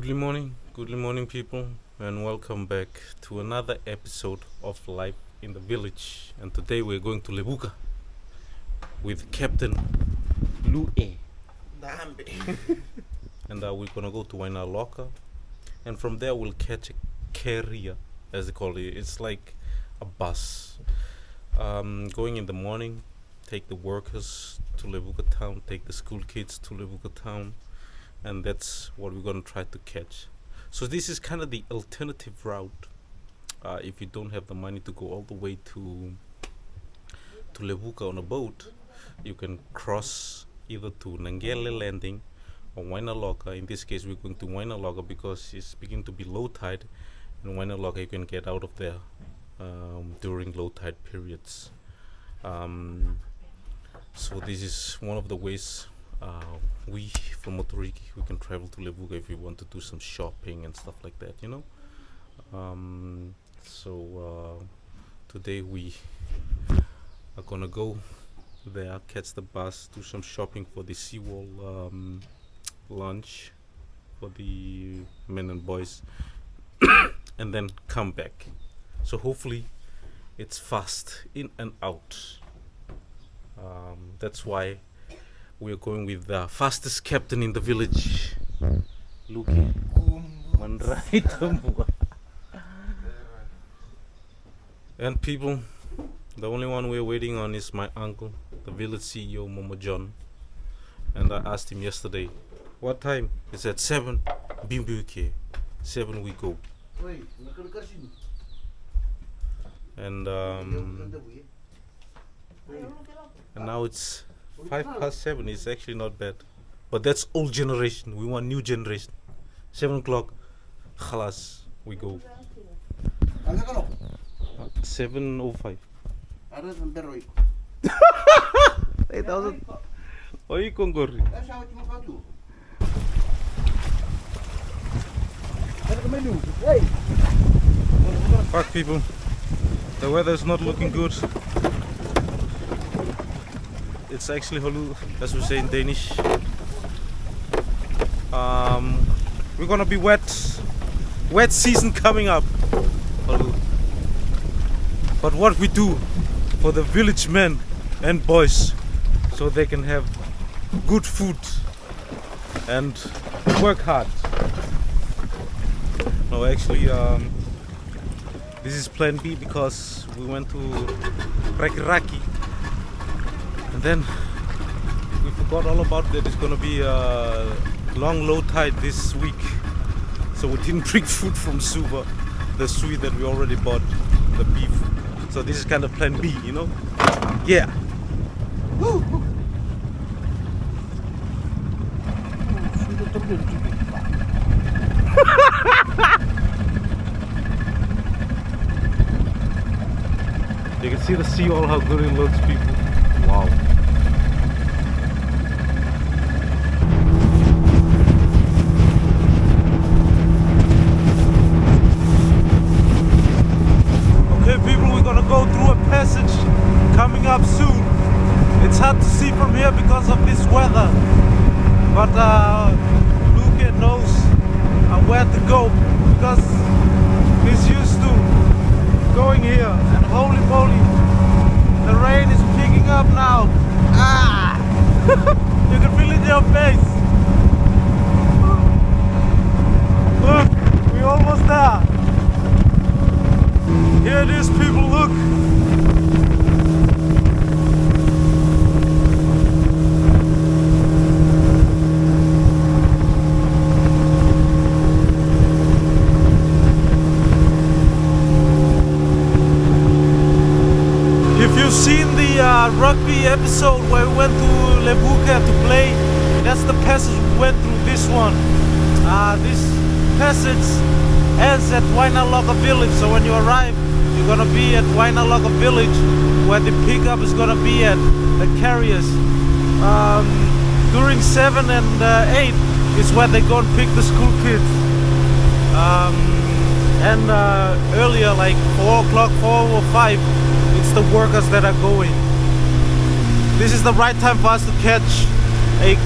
Good morning, people, and welcome back to another episode of Life in the Village. And today we're going to levuka with Captain Lue, and we're gonna go to Wainaloka, and from there we'll catch a carrier, as they call it. It's like a bus, going in the morning, take the workers to Levuka town, take the school kids to Levuka town, and that's what we're gonna try to catch. So this is kind of the alternative route. If you don't have the money to go all the way to Levuka on a boat, you can cross either to Nangele landing or Wainaloka. In this case, we're going to Wainaloka because it's beginning to be low tide. In Wainaloka, you can get out of there during low tide periods. So this is one of the ways we from Motoriki we can travel to Levuka if we want to do some shopping and stuff like that, you know. Today we are gonna go there, catch the bus, do some shopping for the Seawall lunch for the men and boys, and then come back. So hopefully it's fast in and out. That's why we are going with the fastest captain in the village, Luke. And people, the only one we're waiting on is my uncle, the village CEO, Momo Jone. And I asked him yesterday, what time? He said 7. Bimbuke. 7 we go. And now it's 7:05. It's actually not bad, but that's old generation. We want new generation. 7 o'clock, khalas, we go. 7:05. 8,000. Oi, Kongori. Fuck, people. The weather is not looking good. It's actually holu, as we say in Danish. We're gonna be wet season coming up. Holu. But what we do for the village men and boys, so they can have good food and work hard. No, actually, this is plan B because we went to Raki. And then we forgot all about that it's gonna be a long low tide this week, so we didn't bring food from Suva, the sui that we already bought, the beef. So this is kind of plan B, you know? Yeah. Woo! You can see the Seawall, how good it looks, people. Wow. Okay, people, we're gonna go through a passage coming up soon. It's hard to see from here because of this weather, but Luke knows where to go because he's used to going here, and holy moly, the rain is picking up now. You can feel it in your face. Look, we're almost there. Here it is, people, look. If you've seen the rugby episode where we went to Levuka to play, that's the passage we went through. This one, this passage ends at Wainaloka village. So when you arrive, you're gonna be at Wainaloka village, where the pickup is gonna be at the carriers. During 7 and 8 is where they go and pick the school kids. And earlier, like 4 o'clock, 4 or 5. It's the workers that are going. This is the right time for us to catch a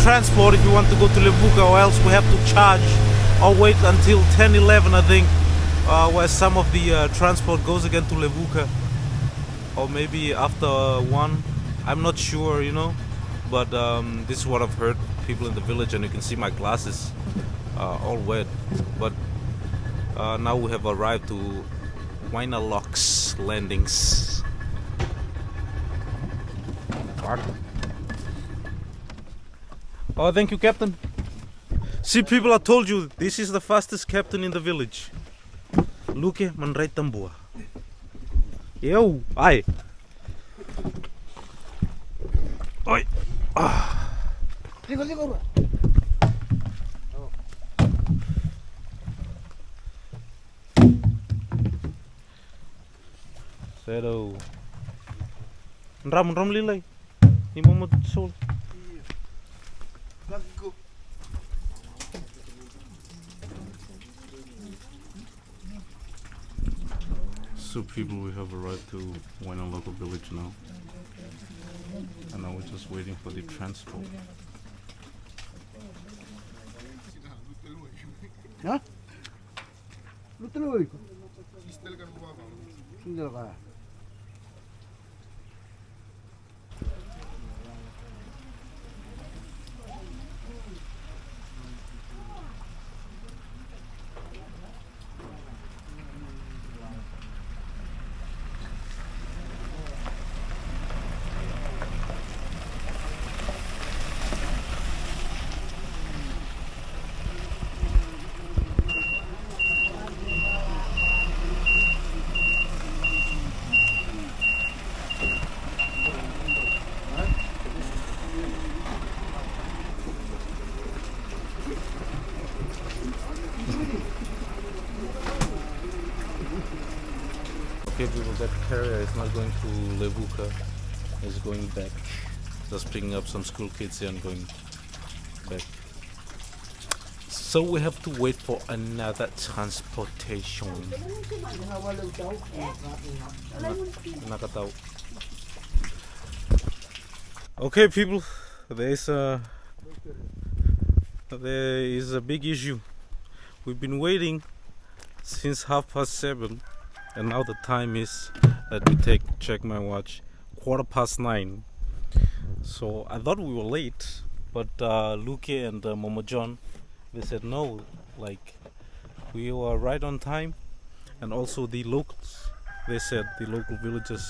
transport if you want to go to Levuka, or else we have to charge or wait until 10-11, I think, where some of the transport goes again to Levuka, or maybe after 1. I'm not sure, you know, but this is what I've heard people in the village, and you can see my glasses all wet. But now we have arrived to Wainalocks landings. Oh, thank you, Captain. See, people, I told you, this is the fastest captain in the village. Luke Momo Jone. Yo, ai. Oi. Ligo. Zero. Ram lilay. Imo sol. So people, we have arrived to Wainalocks village now. And now we're just waiting for the transport. Hah? Lu tuloy ko. Hindi ka. Okay, people, that carrier is not going to Levuka. It's going back. Just picking up some school kids here and going back. So we have to wait for another transportation. Nakataw. Okay, people, there is a big issue. We've been waiting since 7:30. And now the time is, let me check my watch, 9:15. So I thought we were late, but Luke and Momo Jone, they said no, like we were right on time. And also the locals, they said, the local villagers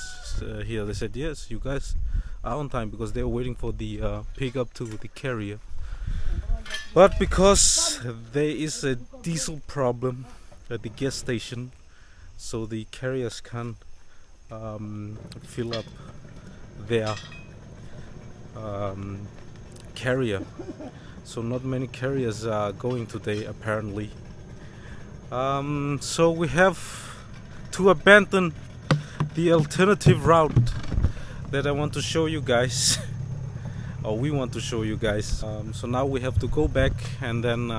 here, they said yes, you guys are on time, because they were waiting for the pickup to the carrier. But because there is a diesel problem at the gas station, so the carriers can't fill up their carrier. So not many carriers are going today, apparently. So we have to abandon the alternative route that I want to show you guys, or we want to show you guys. So now we have to go back and then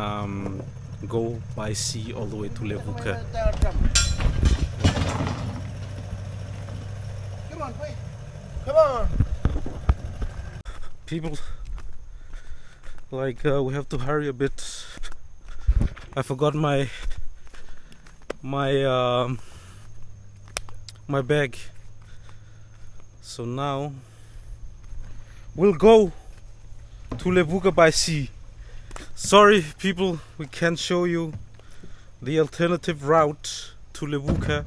go by sea all the way to Levuka. Come on. People, like we have to hurry a bit. I forgot my bag. So now we'll go to Levuka by sea. Sorry people, we can't show you the alternative route to Levuka.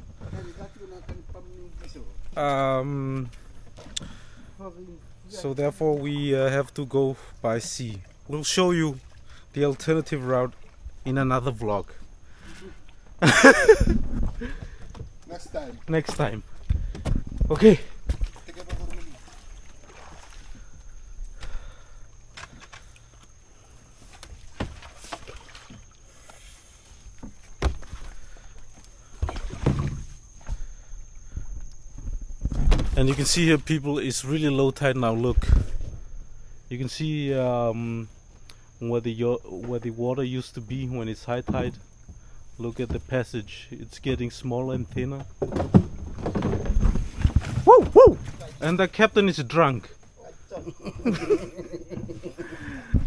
So therefore we have to go by sea. We'll show you the alternative route in another vlog. Next time. Okay. And you can see here, people, it's really low tide now. Look, you can see where the water used to be when it's high tide. Look at the passage; it's getting smaller and thinner. Woo, woo! And the captain is drunk.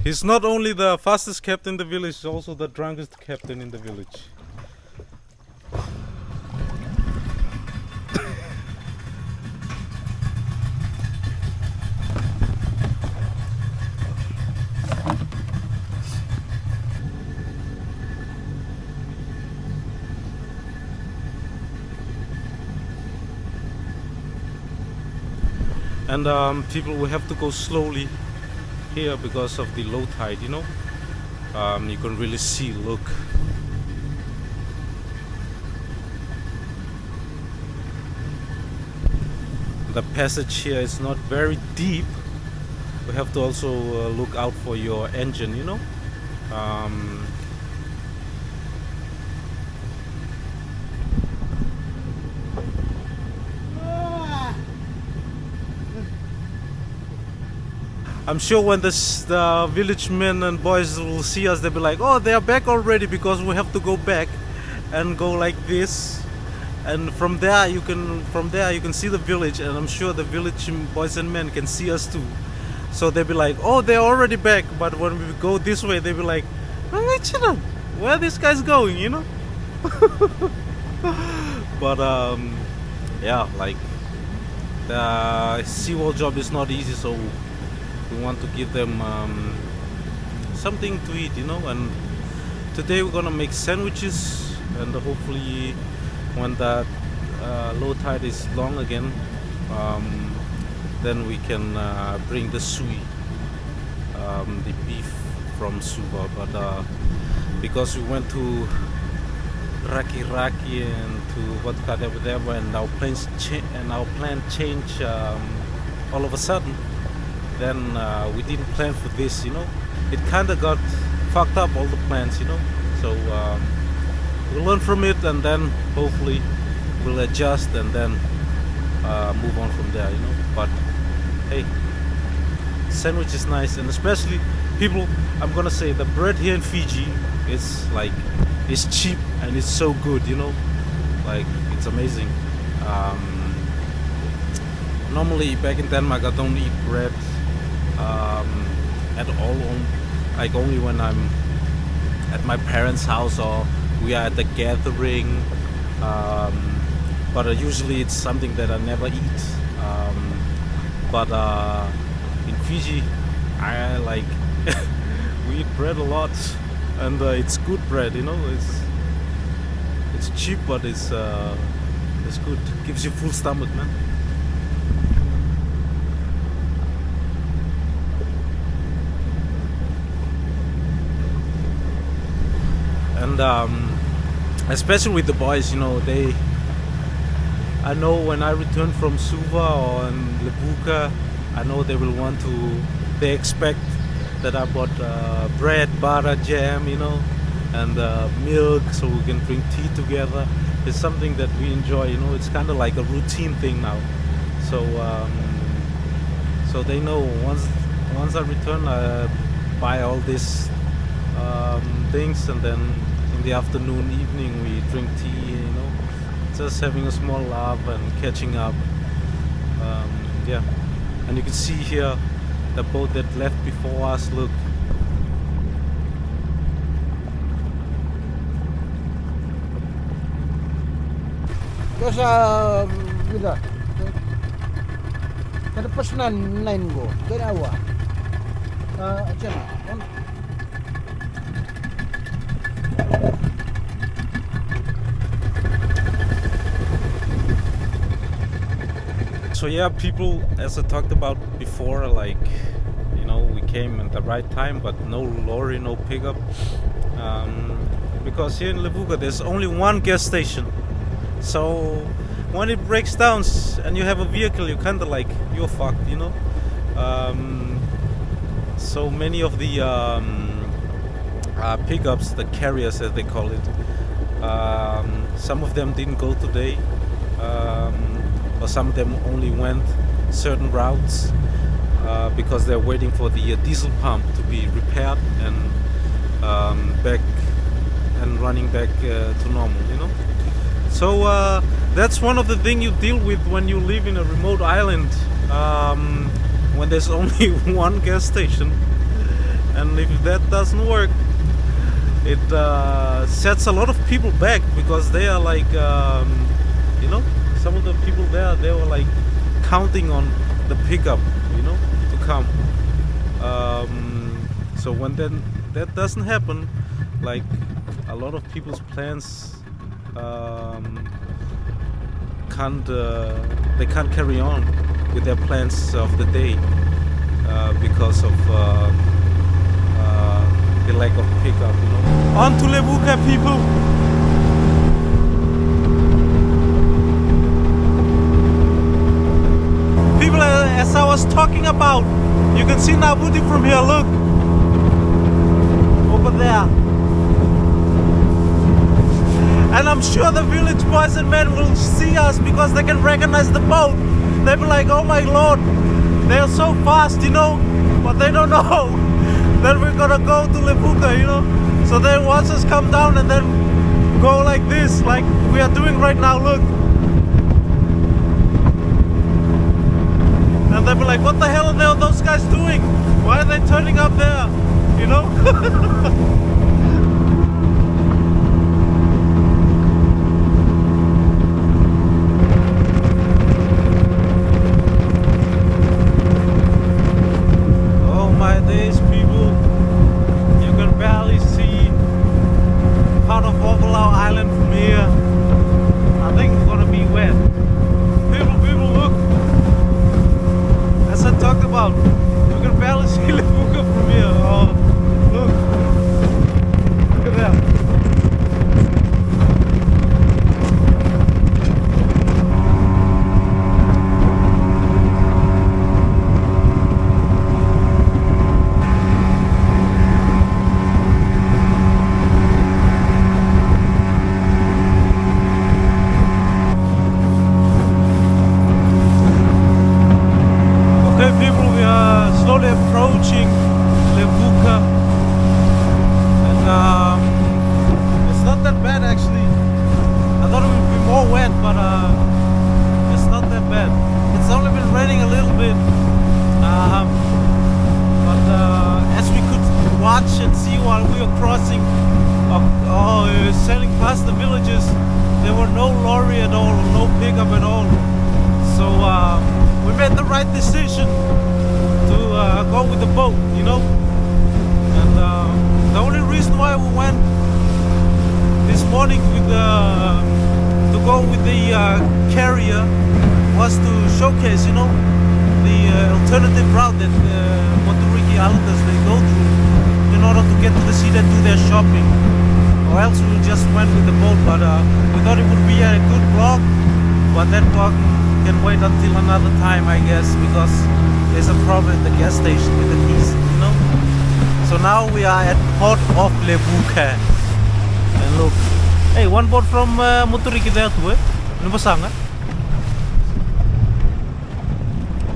He's not only the fastest captain in the village, he's also the drunkest captain in the village. And people will have to go slowly here because of the low tide, you know. You can really see, look. The passage here is not very deep. We have to also look out for your engine, you know. I'm sure when the village men and boys will see us, they'll be like, oh, they are back already, because we have to go back and go like this. And from there you can see the village, and I'm sure the village boys and men can see us too. So they'll be like, oh, they're already back. But when we go this way, they'll be like, oh, where are these guys going, you know? But yeah, like the Seawall job is not easy, so we want to give them something to eat, you know. And today we're gonna make sandwiches, and hopefully when that low tide is long again, then we can bring the sui, the beef from Suva. But because we went to Raki and to whatever, and our plan changed all of a sudden, then we didn't plan for this, you know. It kind of got fucked up, all the plans, you know. So we'll learn from it, and then hopefully we'll adjust, and then move on from there, you know. But hey, sandwich is nice, and especially people, I'm gonna say the bread here in Fiji is like, it's cheap and it's so good, you know. Like, it's amazing. Normally back in Denmark I don't eat bread at all, like only when I'm at my parents' house or we are at the gathering, but usually it's something that I never eat. But in Fiji, I like we eat bread a lot, and it's good bread, you know. It's cheap, but it's good. Gives you full stomach, man. And especially with the boys, you know, I know when I return from Suva or in Levuka, I know they expect that I bought bread, butter, jam, you know, and milk, so we can drink tea together. It's something that we enjoy, you know. It's kind of like a routine thing now. So so they know once I return, I buy all these things, and then in the afternoon, evening, we drink tea, you know, just having a small laugh and catching up. Yeah, and you can see here the boat that left before us. Look, Kasa bila kada pasnan lain go kada awa cina so yeah, people, as I talked about before, like, you know, we came at the right time, but no lorry, no pickup, because here in Levuka there's only one gas station. So when it breaks down and you have a vehicle, you kind of like, you're fucked, you know. So many of the pickups, the carriers as they call it, some of them didn't go today, or some of them only went certain routes because they're waiting for the diesel pump to be repaired and back and running back to normal, you know. So that's one of the things you deal with when you live in a remote island, when there's only one gas station. and if that doesn't work, it sets a lot of people back, because they are like, you know, some of the people there, they were like counting on the pickup, you know, to come. So when then that doesn't happen, like a lot of people's plans they can't carry on with their plans of the day because of the lack of pickup, you know. On to levuka, people. People, as I was talking about, you can see Navuti from here. Look over there. And I'm sure the village boys and men will see us because they can recognize the boat. They'll be like, oh my lord, they're so fast, you know, but they don't know that we're gonna go to levuka, you know. So they watch us come down and then go like this, like we are doing right now. Look. And they'll be like, what the hell are those guys doing? Why are they turning up there, you know? Part of Ovalau Island from here. I think it's gonna be wet. People, look. As I talked about, you can barely see levuka from here. Oh, look. Look at that. Approaching levuka, and it's not that bad actually. I thought it would be more wet, but it's not that bad. It's only been raining a little bit, but as we could watch and see while we were crossing, sailing past the villages, there were no lorry at all, no pickup at all. So we made the right decision to go with the boat, you know. And the only reason why we went this morning with to go with the carrier was to showcase, you know, the alternative route that Motoriki Islanders they go through in order to get to the sea and do their shopping. Or else we just went with the boat, but we thought it would be a good vlog, but that vlog can wait until another time, I guess, because there's a problem at the gas station with the diesel, you know. So now we are at Port of levuka. And look, hey, one boat from Motoriki there too, eh?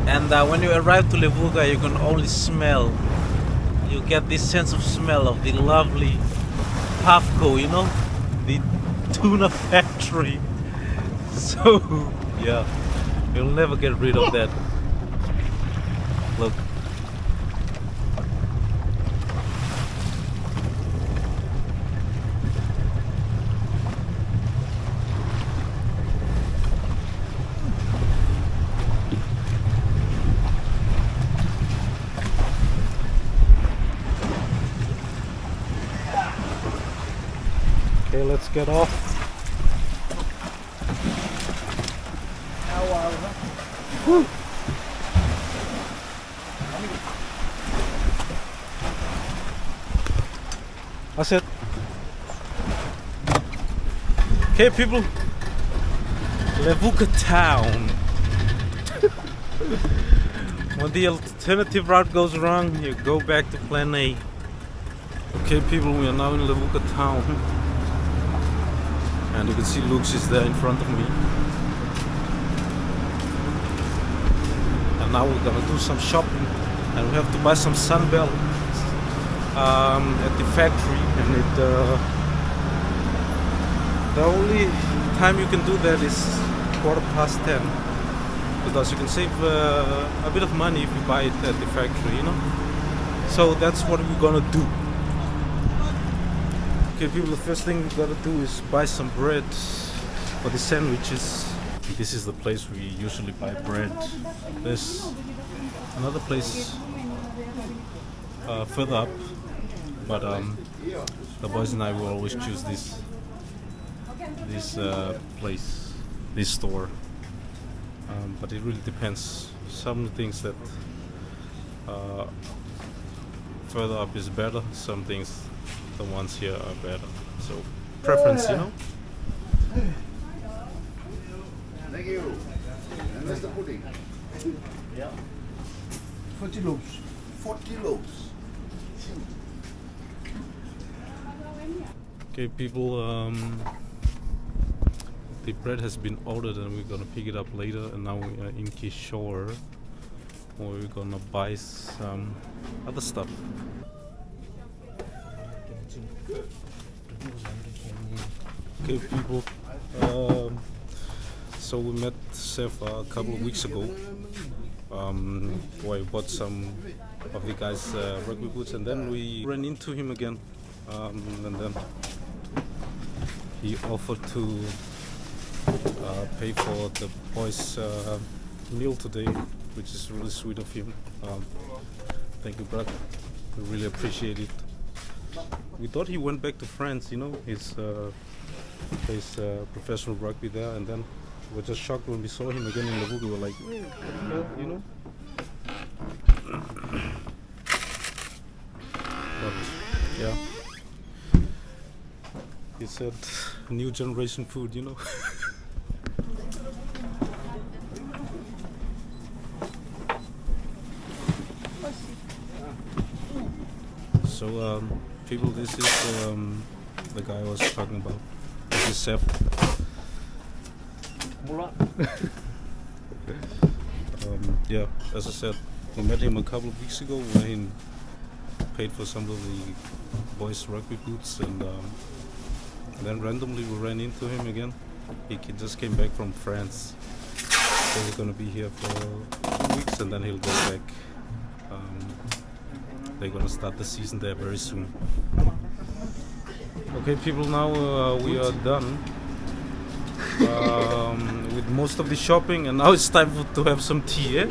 And when you arrive to levuka, you can only smell. You get this sense of smell of the lovely Pafco, you know, the tuna factory. So yeah, you'll never get rid of that. Look. Okay, let's get off. Woo. That's it. Okay, people. Levuka town. When the alternative route goes wrong, you go back to plan A. Okay, people, we are now in levuka town. And you can see Luke's is there in front of me. And now we're gonna do some shopping. And we have to buy some sunbelt at the factory, and the only time you can do that is 10:15, because you can save a bit of money if you buy it at the factory, you know. So that's what we're gonna do. Okay, people, the first thing we gotta do is buy some bread for the sandwiches. This is the place we usually buy bread. There's another place further up, but the boys and I will always choose this place, this store. But it really depends. Some things that further up is better. Some things, the ones here are better. So preference, you know. Thank you. And that's the pudding. Yeah. 40 loaves. 40 loaves. Okay, people. The bread has been ordered, and we're gonna pick it up later. And now we are in Kishore, where we're gonna buy some other stuff. Okay, people. So we met Seth a couple of weeks ago. Where I bought some of the guys' rugby boots, and then we ran into him again. And then he offered to pay for the boys' meal today, which is really sweet of him. Thank you, brother. We really appreciate it. We thought he went back to France, you know, his professional rugby there, and then we were just shocked when we saw him again in Levuka. We were like, hey, you know. But yeah, he said new generation food, you know. So people, this is the guy I was talking about. This is Seth. Yeah, as I said, we met him a couple of weeks ago when he paid for some of the boys' rugby boots, and then randomly we ran into him again. He just came back from France, so he's gonna be here for 2 weeks, and then he'll go back. They're gonna start the season there very soon. Okay, people, now we are done with most of the shopping, and now it's time to have some tea, eh?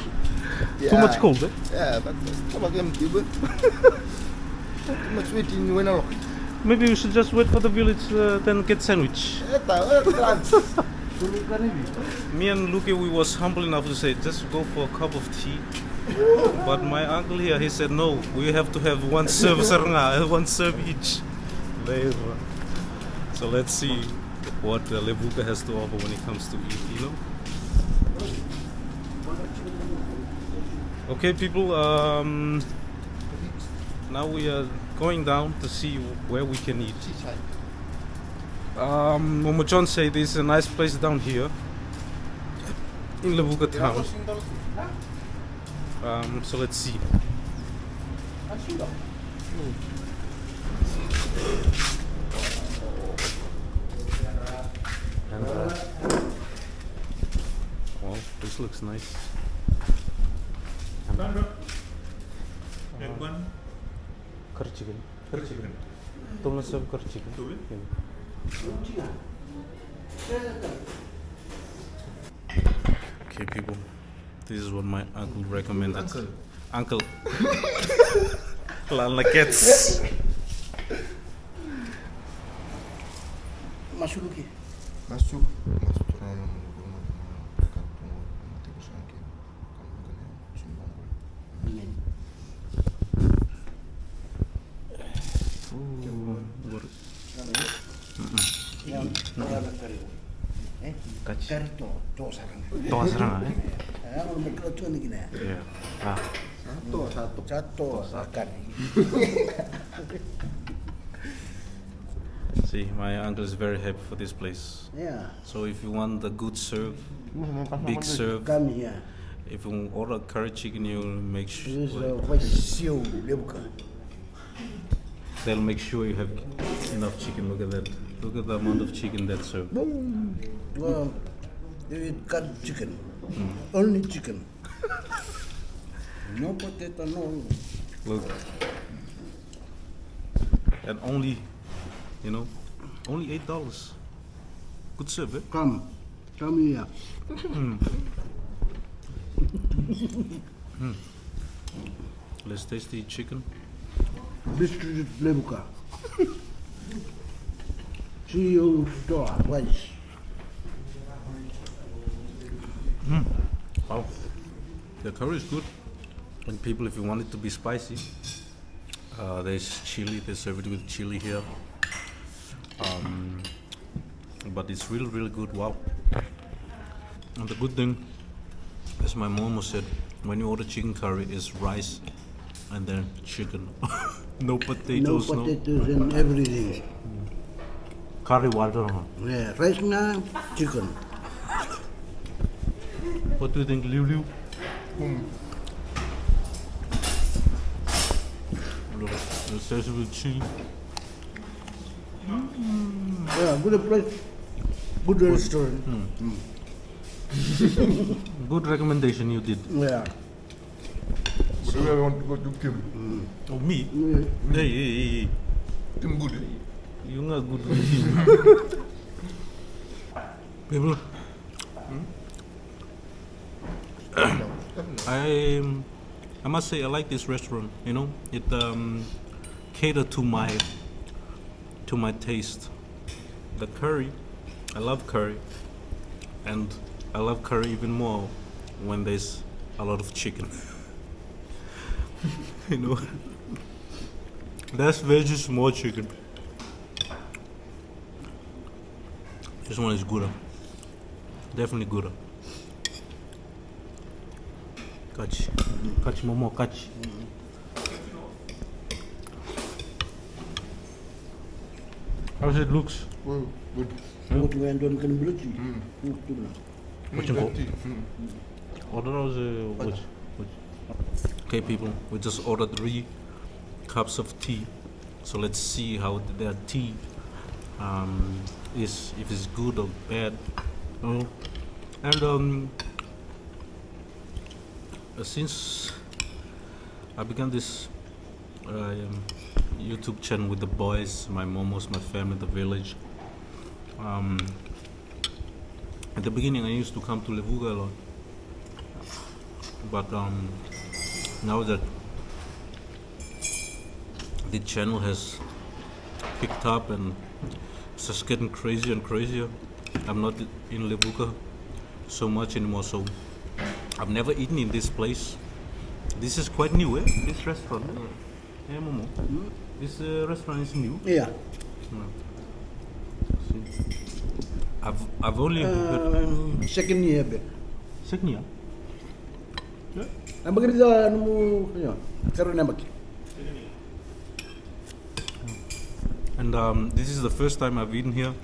Yeah. Too much cold, eh? Yeah, but it's about them people. Too much waiting when I look. Maybe we should just wait for the village, then get sandwich. Me and Luke, we was humble enough to say, just go for a cup of tea. But my uncle here, he said, no, we have to have one serve one serve each. So let's see what levuka has to offer when it comes to eat, you know. Okay, people, now we are going down to see where we can eat. Momo Jone say this is a nice place down here in Levuka town. So let's see. And well, this looks nice. And one Curry chicken. Curry chicken. Don't let's have curry chicken. Okay, people. This is what my uncle recommended. Uncle. Lala cats. Masuk lagi. Masuk. Kari to sarang. Toa serang, eh? Kalau mereka tu ni gini. Yeah. Satu akan. See, my uncle is very happy for this place. Yeah. So if you want the good serve, big serve, Kami ya. if you order curry chicken, you make This sure white siu levuka. they'll make sure you have enough chicken. Look at that. Look at the amount of chicken that's served. Well, they cut chicken. Only chicken. No potato, no. Look. And only, only $8. Good serve, eh? Come here. Let's taste the chicken. District levuka. CEO store, rice. Wow. The curry is good. And people, if you want it to be spicy, there's chili. They serve it with chili here. But it's really, really good. Wow. And the good thing, as my mom said, when you order chicken curry, is rice and then chicken. No potatoes, No potatoes and everything. Curry water. Huh? Yeah, rice na chicken. What do you think, Liu? Look, it says with chili. Yeah, good place. Good restaurant. Good recommendation you did. Yeah. But do I want to go to Kim? Oh, me? Yeah. Hey. Kim good. You're not good with him. People, I must say I like this restaurant. It catered to my taste. The curry, I love curry, and I love curry even more when there's a lot of chicken. That's veggies, more chicken. This one is gooder. Definitely gooder. Catch. Catch, Momo, catch. How's it looks? Well, good. What went on can bluchi. What you got? Order Okay, people, we just ordered 3 cups of tea. So let's see how their tea is, if it's good or bad. And since I began this YouTube channel with the boys, my momos, my family, the village. At the beginning, I used to come to Levuka a lot, but now that the channel has picked up and it's just getting crazier and crazier, I'm not in Levuka so much anymore. So I've never eaten in this place. This is quite new, eh? This restaurant. Hey, Momo. This restaurant is new. Yeah. I've only heard. Second year, be. Second year. Ang bagay mo, karon na baki. And this is the first time I've eaten here,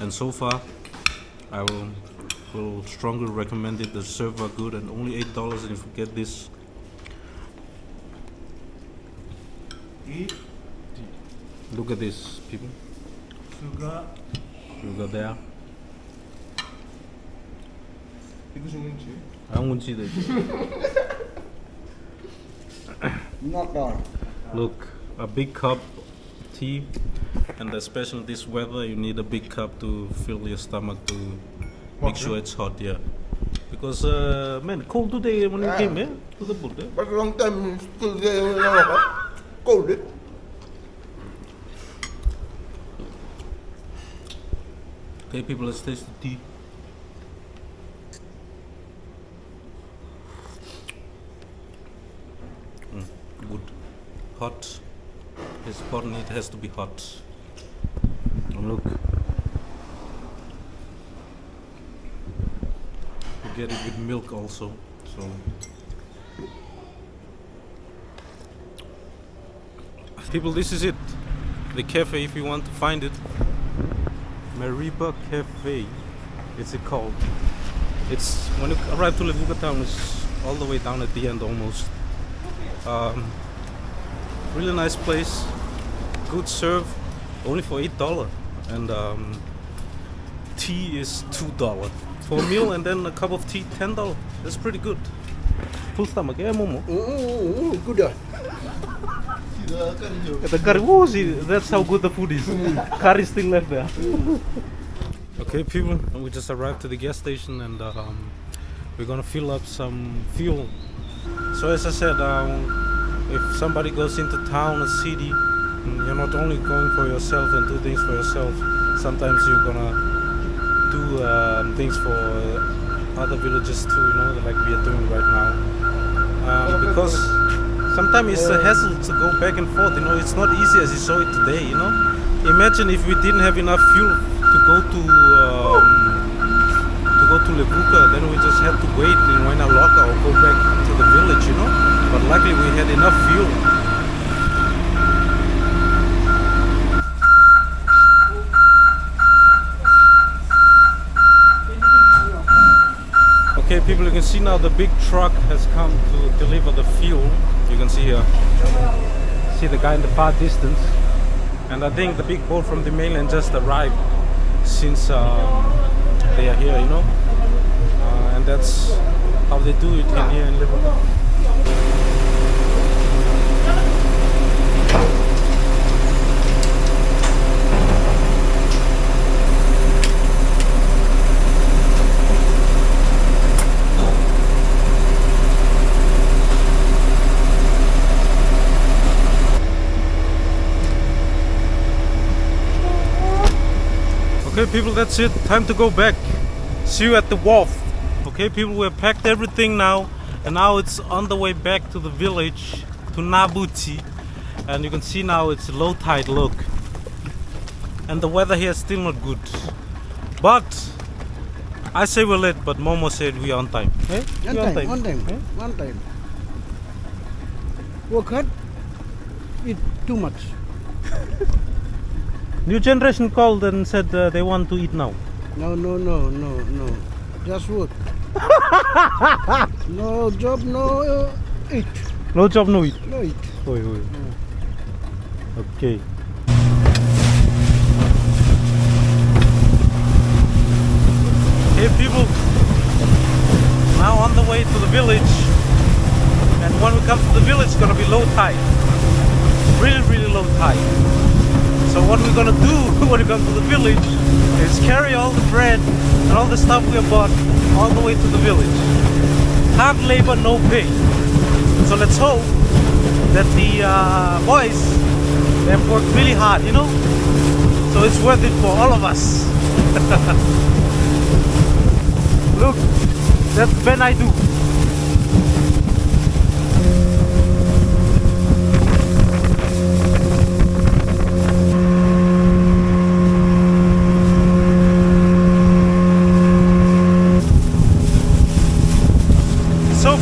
and so far I will strongly recommend it. The serve are good, and only $8. And if you get this, look at this, people. Sugar there. Iku sungunci. I won't see that. Not all. Look, a big cup tea, and especially this weather, you need a big cup to fill your stomach to make sure it's hot. Yeah, because man, cold today when you came here to the boat. But a long time still there. Cold. Okay, people, let's taste the tea. Good, hot. It's important. It has to be hot. And look, you get it with milk also. So, people, this is it. The cafe, if you want to find it. Mariba Cafe, it's called. It's when you arrive to Levuka town, it's all the way down at the end almost. Really nice place, good serve, only for $8, and tea is $2 for a meal, and then a cup of tea $10. That's pretty good. Full stomach, yeah, Momo. Good. The curry, oh, see, that's how good the food is. Curry still left there. Okay, people, we just arrived to the gas station and we're gonna fill up some fuel. So as I said, if somebody goes into town or city, you're not only going for yourself and do things for yourself. Sometimes you're gonna do things for other villages too, you know, like we are doing right now. Because sometimes it's a hassle to go back and forth, you know. It's not easy as you saw it today, you know. Imagine if we didn't have enough fuel to go to levuka, then we just had to wait in Wainaloka or go back to the village, you know. But luckily we had enough fuel. Okay, people, you can see now the big truck has come to deliver the fuel. You can see here. See the guy in the far distance. And I think the big boat from the mainland just arrived since they are here, you know. And that's how they do it in here in Liverpool. Okay, people, that's it. Time to go back. See you at the wharf. Okay, people, we have packed everything now, and now it's on the way back to the village, to Navuti. And you can see now it's low tide, look. And the weather here is still not good. But I say we're late, but Momo said we are on time. Eh? We are On time. Eh? One time. Work hard, eat too much. New generation called and said they want to eat now. No. Just work. No job, no eat. No job, no eat. No eat. Oi. Okay. Hey, people. Now on the way to the village. And when we come to the village, it's gonna be low tide. Really low tide. So what we're gonna do when we come to the village is carry all the bread and all the stuff we have bought all the way to the village. Hard labor, no pay. So let's hope that the boys, they have worked really hard, you know? So it's worth it for all of us. Look, that's Ben I do.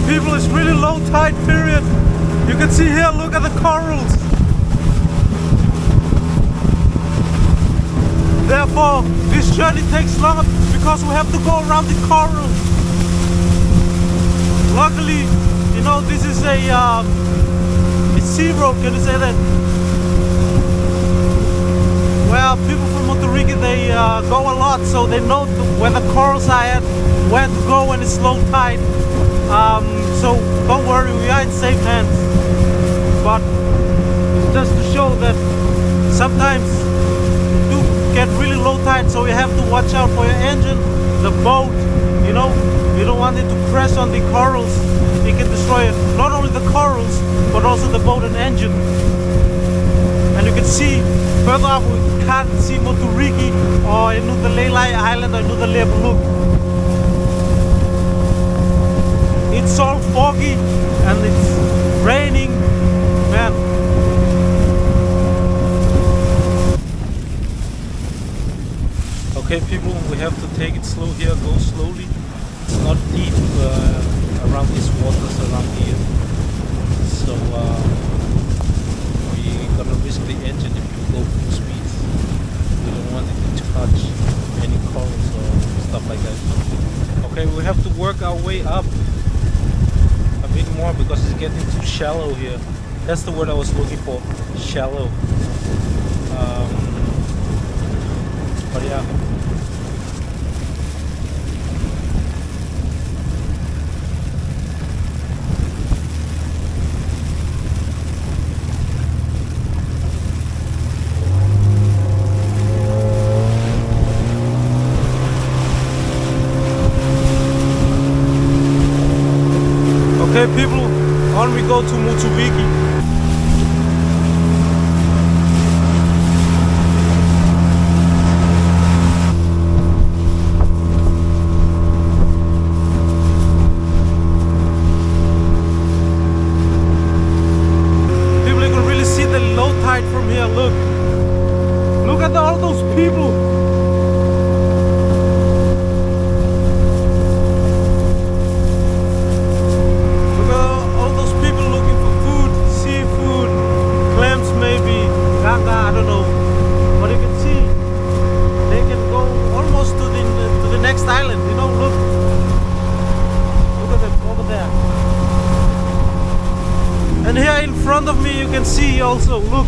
People, it's really low tide period. You can see here, look at the corals. Therefore, this journey takes longer because we have to go around the coral. Luckily, you know, this is a sea road, can you say that? Well, people from Monterrey, they go a lot, so they know where the corals are at, where to go when it's low tide. So don't worry, we are in safe hands. But just to show that sometimes you do get really low tide, so you have to watch out for your engine, the boat, you know. You don't want it to crash on the corals. It can destroy not only the corals, but also the boat and engine. And you can see further up, we can't see Monterrey or Nutalelai Island or Nutalelai. Look. It's all foggy and it's raining, man. Okay, people, we have to take it slow here, go slowly. It's not deep around these waters around here. So we're gonna risk the engine if you go full speed. We don't want it to touch any corals or stuff like that. Okay, we have to work our way up a bit more because it's getting too shallow here. That's the word I was looking for, shallow. But yeah. on we go to Mutubiki. People, you can really see the low tide from here. Look at all those people. Look at all those people looking for food, seafood, clams maybe, ganga, I don't know. But you can see they can go almost to the next island. You know, look at them over there. And here in front of me you can see also, look.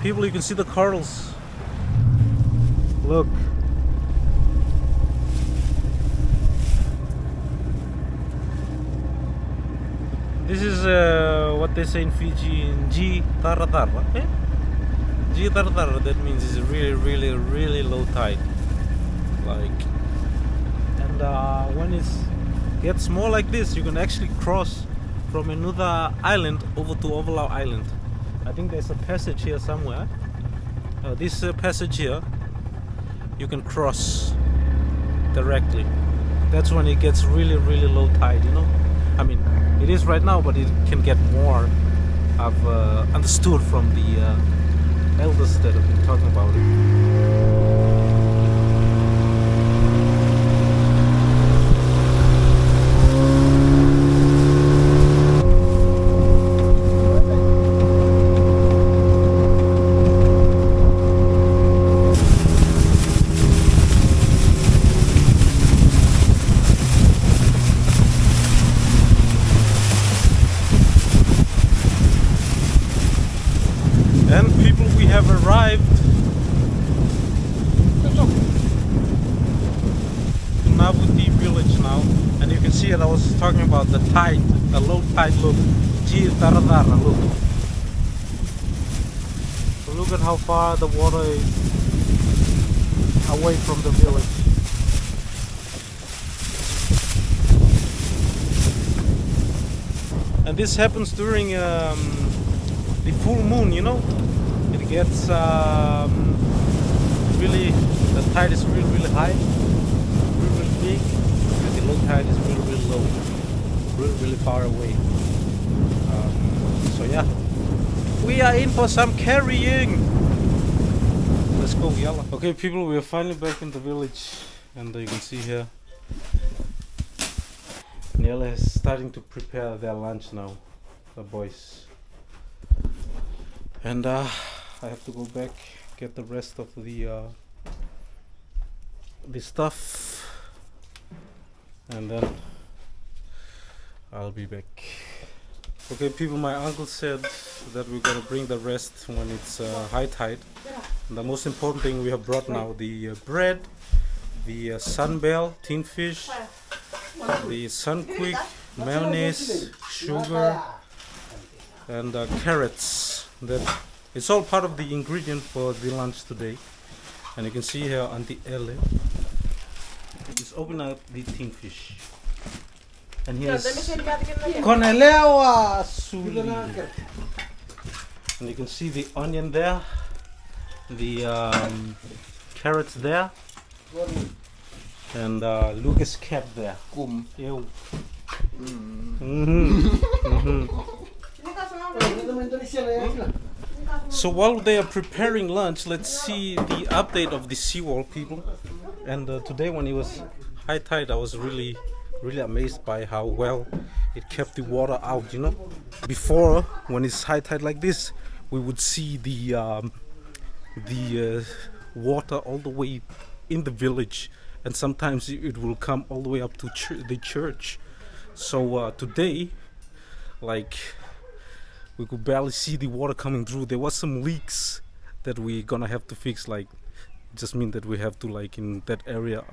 People, you can see the corals. Look. This is what they say in Fiji, G Taratara. Eh? G Taratara, that means it's really low tide. Like, and when it gets more like this, you can actually cross from another island over to Ovalau Island. I think there's a passage here somewhere. This passage here, you can cross directly. That's when it gets really low tide, you know. I mean, it is right now, but it can get more. I've understood from the elders that have been talking about it. And people, we have arrived to Navuti village now, and you can see it. I was talking about the tide, the low tide. Look, gee, taradara, look. So look at how far the water is away from the village. And this happens during the full moon, you know. It gets really, the tide is really high, really big, and the low tide is really low, really far away. So yeah, we are in for some carrying. Let's go, yalla. Okay, people, we are finally back in the village, and you can see here Niela is starting to prepare their lunch now, the boys. And I have to go back, get the rest of the stuff, and then I'll be back. Okay, people, my uncle said that we're gonna bring the rest when it's high tide. And the most important thing we have brought now, the bread, the sunbell, tin fish, the sunquick, mayonnaise, sugar, and carrots. That it's all part of the ingredient for the lunch today. And you can see here Auntie Elle is opening up the tin fish. And here's Konelewa Suli. And you can see the onion there, the carrots there, and Lucas cap there. Ew. So while they are preparing lunch, let's see the update of the Seawall, people. And today when it was high tide, I was really amazed by how well it kept the water out, you know. Before, when it's high tide like this, we would see the water all the way in the village, and sometimes it will come all the way up to the church. So today, like, we could barely see the water coming through. There was some leaks that we're gonna have to fix. Like, just mean that we have to, like, in that area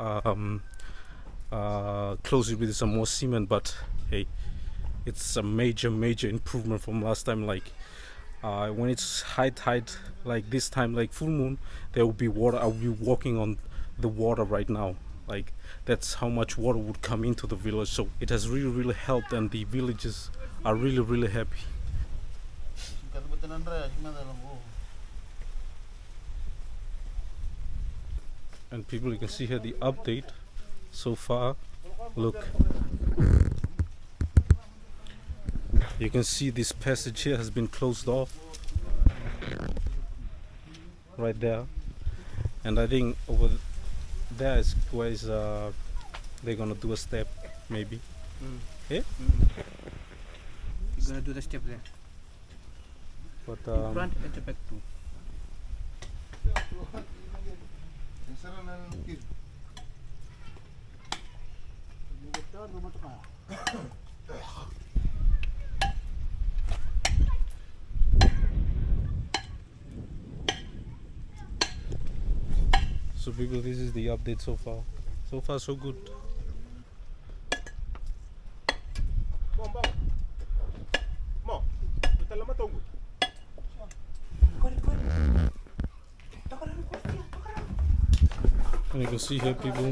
close it with some more cement. But hey, it's a major improvement from last time. Like, when it's high tide like this time, like full moon, there will be water. I'll be walking on the water right now. Like that's how much water would come into the village. So it has really helped, and the villagers are really happy. And people, you can see here the update so far. Look, you can see this passage here has been closed off right there, and I think over there is where is they're gonna do a step maybe. Yeah, You're gonna do the step there. but Front at the back too. so people, this is the update so far. So far so good. And you can see here, people,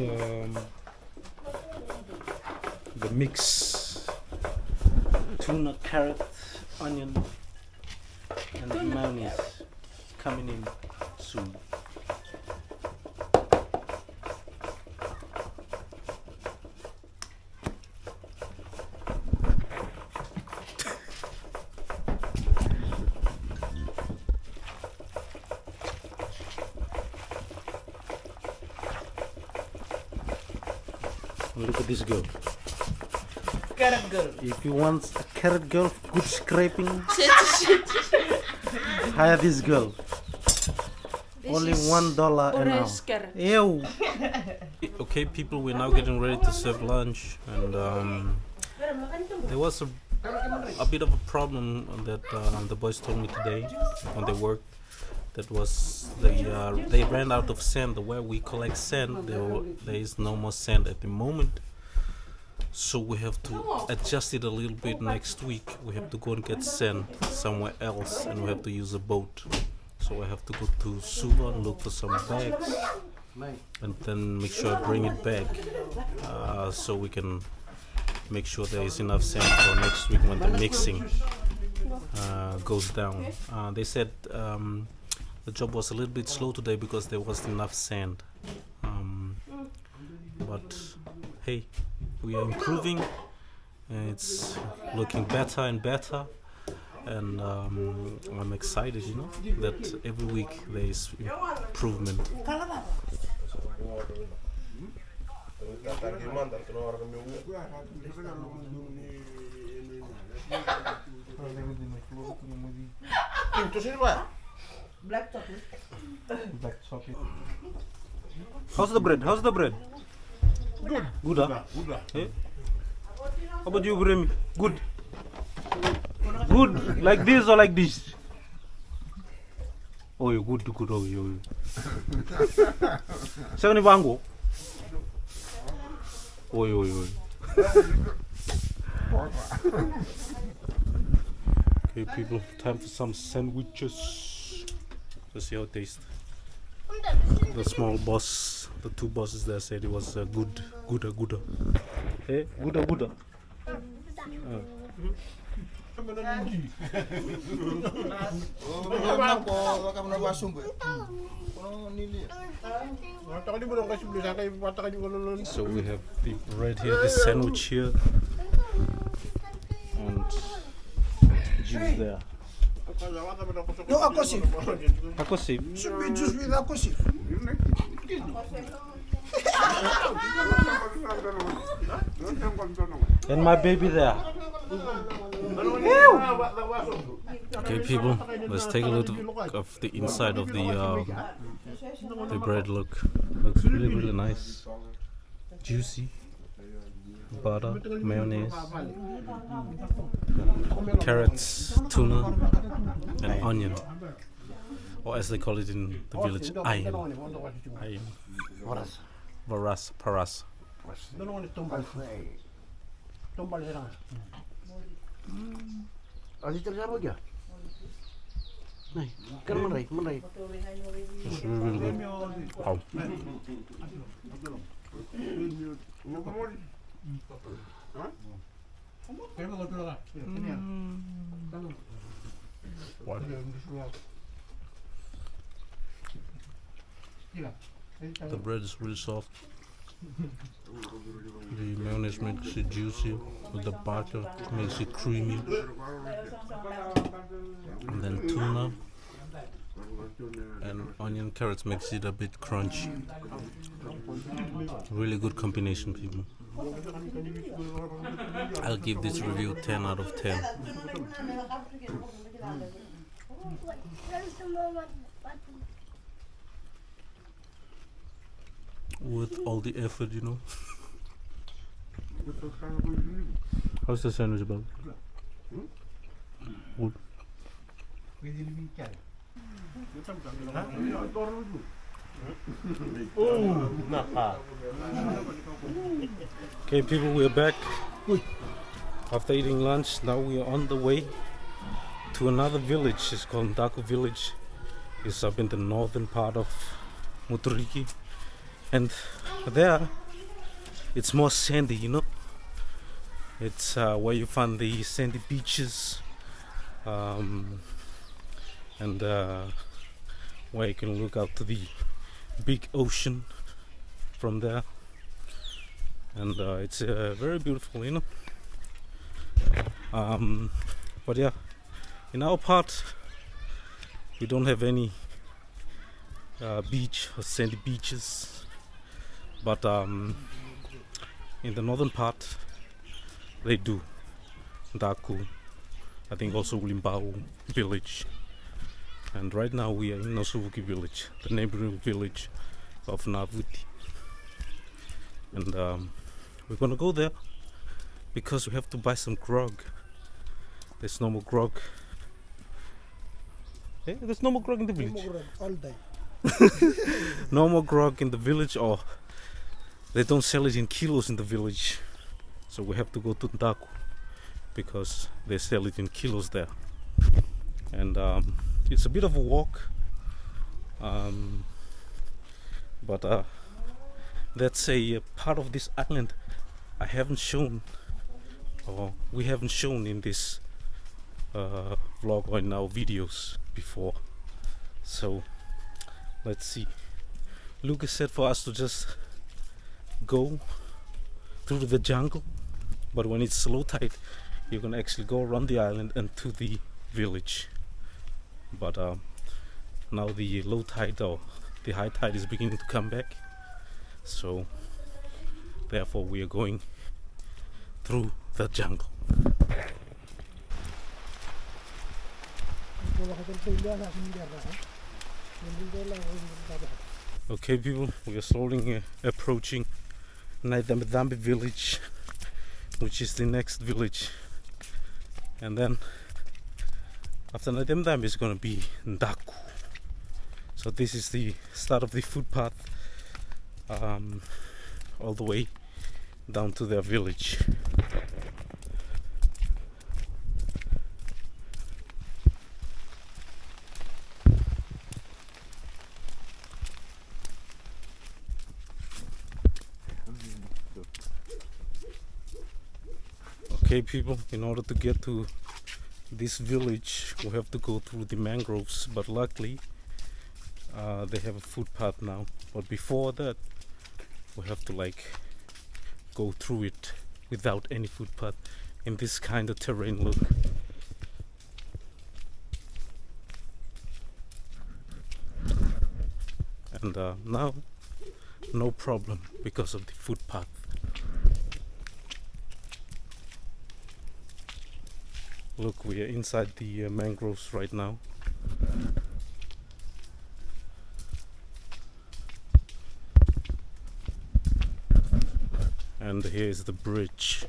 the mix: tuna, carrot, onion, and the mayonnaise coming in soon. Look at this girl. Carrot girl. If you want a carrot girl, good scraping, hire this girl. Only $1 an hour. Ew. Okay, people, we're now getting ready to serve lunch, and there was a bit of a problem that the boys told me today when they worked. That was they ran out of sand. Where we collect sand, there is no more sand at the moment. So we have to adjust it a little bit next week. We have to go and get sand somewhere else, and we have to use a boat. So I have to go to Seawall and look for some bags, and then make sure I bring it back, so we can make sure there is enough sand for next week when the mixing goes down. They said the job was a little bit slow today because there wasn't enough sand. But hey, we are improving, and it's looking better and better. And I'm excited, you know, that every week there is improvement. Black chocolate. Black chocolate. How's the bread? How's the bread? Good. Good, huh? Good. Eh? How about you, Guremi? Good. Good, like this or like this? Oh, you good, good. Oh, you. Seven bango. Oh. Okay, people, time for some sandwiches. Let's see how it tastes. The small boss, the two bosses there said it was good. Hey, good. So we have the bread here, the sandwich here, and juice there. No akosif. Akosip. Should be juice with akosif. And my baby there. Okay, people, let's take a look of the inside of the bread. Looks really nice, juicy. Butter, mayonnaise, carrots, tuna, and onion, or as they call it in the village, ayin. Paras. It's really good. Wow. The bread is really soft. The mayonnaise makes it juicy. With the butter makes it creamy. And then tuna and onion carrots makes it a bit crunchy. Really good combination, people. I'll give this review 10 out of 10. With all the effort, you know. How's the sandwich about? Good. Okay, people, we're back after eating lunch. Now we are on the way to another village. It's called Ndaku village. It's up in the northern part of Moturiki, and there it's more sandy, you know. It's where you find the sandy beaches, and where you can look out to the big ocean from there, and it's very beautiful, you know. But yeah, in our part we don't have any beach or sandy beaches, but in the northern part they do. Ndaku, I think also Limbao village. And right now we are in Nosuvuki village, the neighboring village of Navuti. And we're gonna go there because we have to buy some grog. There's no more grog. Hey, there's no more grog in the village. All day. No more grog in the village, or they don't sell it in kilos in the village. So we have to go to Ndaku because they sell it in kilos there. And it's a bit of a walk, but that's a part of this island I haven't shown, or we haven't shown in this vlog or in our videos before. So let's see. Lucas said for us to just go through the jungle, but when it's low tide you can actually go around the island and to the village. But now the low tide or the high tide is beginning to come back, so therefore we are going through the jungle. Okay, people, we are slowly approaching Naidambi village, which is the next village, and then after Naidambi is going to be Ndaku. So this is the start of the footpath, all the way down to their village. Okay, people, in order to get to this village we have to go through the mangroves, but luckily they have a footpath now. But before that we have to like go through it without any footpath in this kind of terrain. Look, and now no problem because of the footpath. Look, we are inside the mangroves right now. And here is the bridge.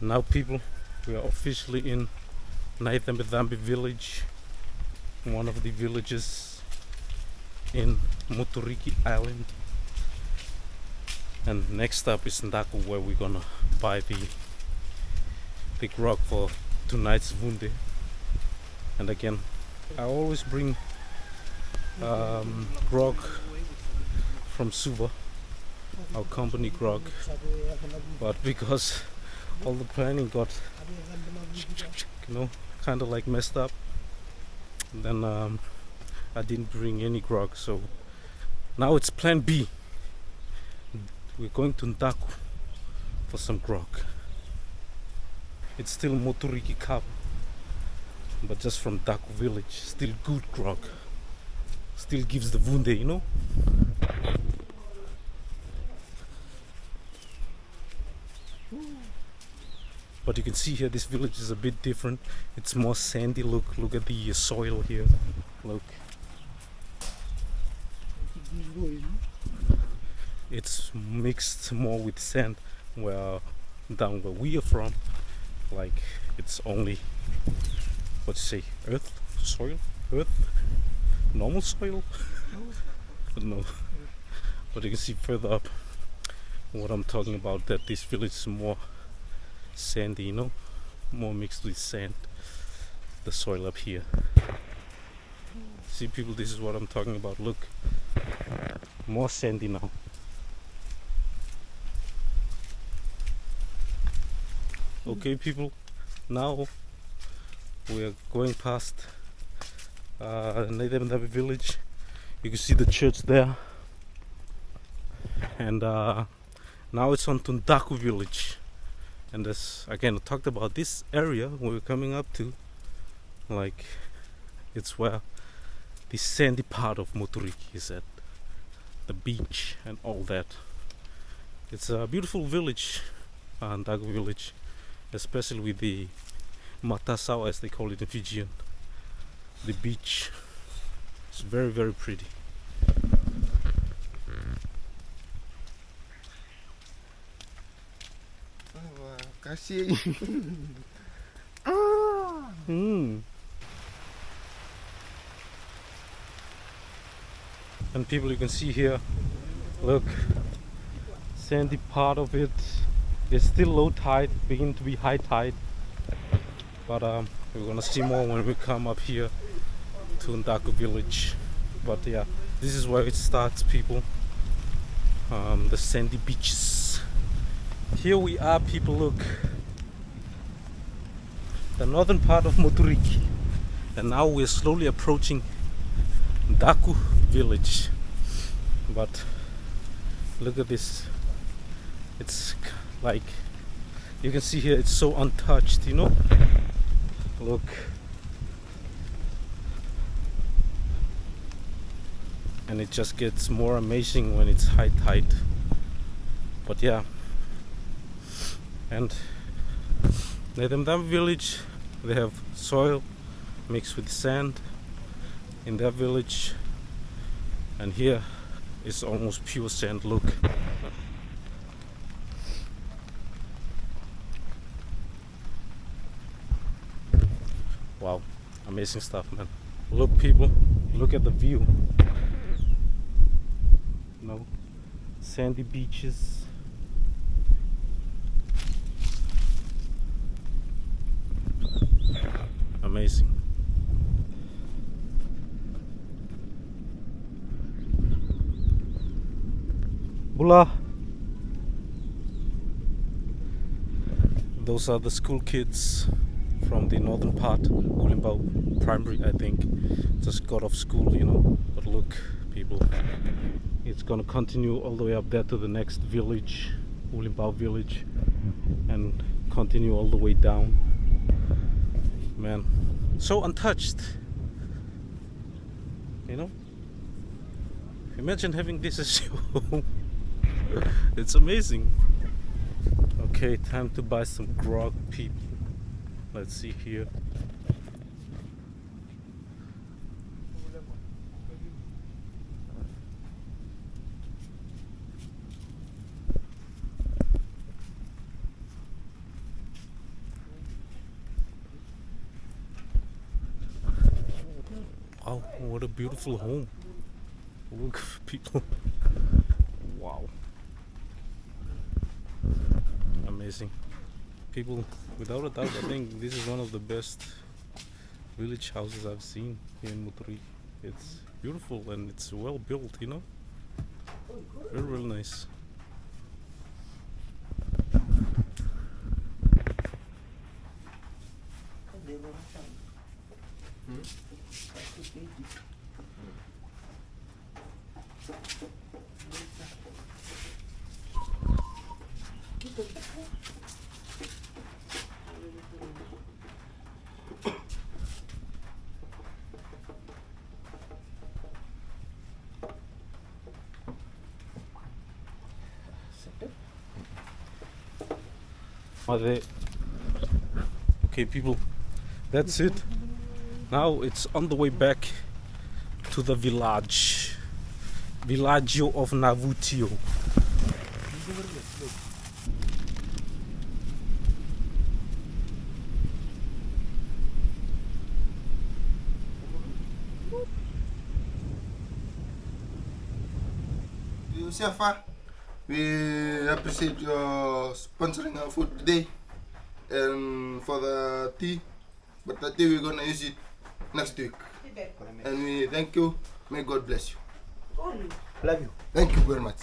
Now, people, we are officially in Naidambi village, one of the villages in Moturiki Island. And next up is Ndaku, where we're gonna buy the the grog for tonight's Vunde. And again, I always bring grog from Suva, our company grog, but because all the planning got kind of like messed up, then I didn't bring any grog. So now it's plan B. We're going to Ndaku for some grog. It's still Moturiki Kava, but just from Ndaku village. Still good grog. Still gives the Vunde, you know. But you can see here this village is a bit different. It's more sandy. Look at the soil here. Look. It's mixed more with sand, where down where we are from, like it's only, what you say, earth, soil, normal soil. No, but you can see further up what I'm talking about, that this village is more sandy, you know, more mixed with sand, the soil up here. See people, this is what I'm talking about. Look, more sandy now. Okay people, now we are going past Navuti village. You can see the church there, and now it's on to Ndaku village. And as again I talked about, this area we're coming up to, like it's where the sandy part of Moturiki is at, the beach and all that. It's a beautiful village, Ndaku village, especially with the Matasau, as they call it in Fijian, the beach. It's very, very pretty. Kasih. And people, you can see here, look, sandy part of it is still low tide, begin to be high tide, but we're gonna see more when we come up here to Ndaku village. But yeah, this is where it starts, people. The sandy beaches. Here we are, people. Look, the northern part of Moturiki, and now we're slowly approaching Ndaku village. But look at this, it's like, you can see here, it's so untouched, you know. Look, and it just gets more amazing when it's high tide. But yeah, and Navuti village, they have soil mixed with sand in their village, and here it's almost pure sand. Look, wow, amazing stuff, man. Look people, look at the view. No, sandy beaches. Amazing. Bula. Those are the school kids from the northern part, Ulimbau Primary, I think. Just got off school, you know. But look, people, it's gonna continue all the way up there to the next village, Ulimbau village, and continue all the way down. Man, so untouched, you know. Imagine having this as your home. It's amazing. Okay, time to buy some grog, people. Let's see here. Wow, what a beautiful home. Look, people. Wow. Amazing. People, without a doubt, I think this is one of the best village houses I've seen here in Muturi. It's beautiful and it's well built, you know. Very, very nice. Are they? Okay, people, that's it. Now it's on the way back to the village. Villaggio of Navutio. Yavusa, we appreciate your sponsoring our food today and for the tea, but the tea we're gonna use it next week. And we thank you. May God bless you. Love you. Thank you very much.